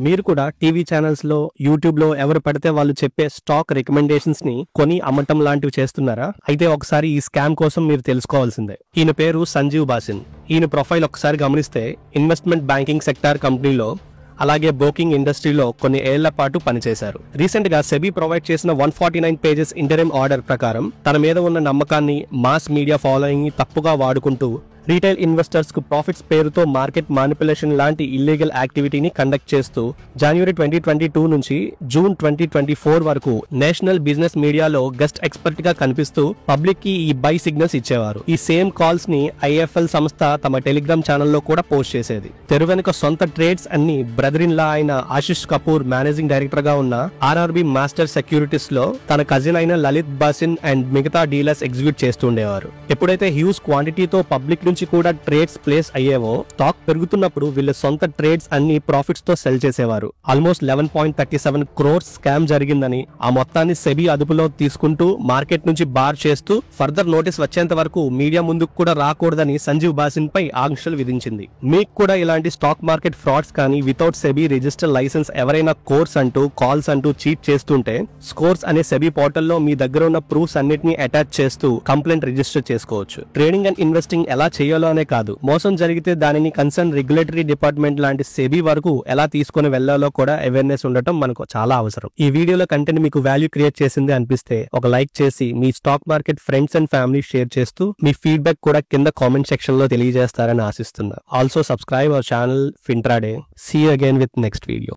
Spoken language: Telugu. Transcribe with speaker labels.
Speaker 1: మీరు కూడా టీవీ ఛానల్స్ లో యూట్యూబ్ లో ఎవరు పడితే వాళ్ళు చెప్పే స్టాక్ రికమెండేషన్స్ ని కొని అమ్మటం లాంటివి చేస్తున్నారా? అయితే ఒకసారి ఈ స్కామ్ కోసం మీరు తెలుసుకోవాల్సిందే. ఈయన పేరు సంజీవ్ బాసిన్. ఈయన ప్రొఫైల్ ఒకసారి గమనిస్తే ఇన్వెస్ట్మెంట్ బ్యాంకింగ్ సెక్టార్ కంపెనీలో అలాగే బ్రోకింగ్ ఇండస్ట్రీలో కొన్ని ఏళ్ల పాటు పనిచేశారు. రీసెంట్ గా సెబీ ప్రొవైడ్ చేసిన 149 పేజెస్ ఇంటరిమ్ ఆర్డర్ ప్రకారం తన మీద ఉన్న నమ్మకాన్ని, మాస్ మీడియా ఫాలోయింగ్ ని తప్పుగా వాడుకుంటూ రీటైల్ ఇన్వెస్టర్స్ కు ప్రాఫిట్స్ పేరుతో మార్కెట్ మానిపులేషన్ లాంటి ఇల్లీగల్ యాక్టివిటీని కండక్ట్ చేస్తూ జనవరి 2022 నుంచి జూన్ 2024 వరకు నేషనల్ బిజినెస్ మీడియాలో గెస్ట్ ఎక్స్పర్ట్ గా కనిపిస్తూ పబ్లిక్ కి ఈ బై సిగ్నల్స్ ఇచ్చేవారు. ఈ సేమ్ కాల్స్ ని ఐఎఫ్ఎల్ సంస్థ తమ టెలిగ్రామ్ ఛానల్లో కూడా పోస్ట్ చేసేది. తెరు వెనుక సొంత ట్రేడ్స్ అన్ని బ్రదర్ ఇన్ లా అయిన ఆశిష్ కపూర్ మేనేజింగ్ డైరెక్టర్ గా ఉన్న ఆర్ఆర్బి మాస్టర్ సెక్యూరిటీస్ లో తన కజిన్ అయిన లలిత్ బాసిన్ అండ్ మిగతా డీలర్స్ ఎగ్జిక్యూట్ చేస్తుండేవారు. ఎప్పుడైతే హ్యూజ్ క్వాంటిటీతో పబ్లిక్ నుంచి కూడా ట్రేడ్స్ ప్లేస్ అయ్యేవో స్టాక్ పెరుగుతున్నప్పుడు వీళ్ళ సొంత ట్రేడ్స్ అన్ని ప్రాఫిట్స్ తో సెల్ చేసేవారు. ఆల్మోస్ట్ 11.37 crores స్కామ్ జరిగిందని, ఆ మొత్తాన్ని సెబీ అదుపులో తీసుకుంటూ మార్కెట్ నుంచి బార్ చేస్తూ ఫర్దర్ నోటీస్ వచ్చేంత వరకు మీడియా ముందుకు కూడా రాకూడదని సంజీవ్ బాసిన్ పై ఆంక్షలు విధించింది. మీకు కూడా ఇలాంటి స్టాక్ మార్కెట్ ఫ్రాడ్స్ కానీ వితౌట్ సెబీ రిజిస్టర్ లైసెన్స్ ఎవరైనా కోర్స్ అంటూ కాల్స్ అంటూ చీట్ చేస్తుంటే స్కోర్స్ అనే సెబీ పోర్టల్లో మీ దగ్గర ఉన్న ప్రూఫ్స్ అన్నిటిని అటాచ్ చేస్తూ కంప్లైంట్ రిజిస్టర్ చేసుకోవచ్చు. ట్రేడింగ్ అండ్ ఇన్వెస్టింగ్ ఎలా చేయాలో అనే కాదు, మోసం జరిగితే దానిని కన్సర్న్ రెగ్యులేటరీ డిపార్ట్మెంట్ లాంటి సెబీ వరకు ఎలా తీసుకుని వెళ్లాలో కూడా అవేర్నెస్ ఉండటం మనకు చాలా అవసరం. ఈ వీడియోలో కంటెంట్ మీకు వాల్యూ క్రియేట్ చేసింది అనిపిస్తే ఒక లైక్ చేసి మీ stock market friends and family share చేస్తూ మీ ఫీడ్బ్యాక్ కూడా కింద కామెంట్ సెక్షన్ లో తెలియజేస్తారని ఆశిస్తున్నా. Also subscribe our channel Fintraday. See you again with next video.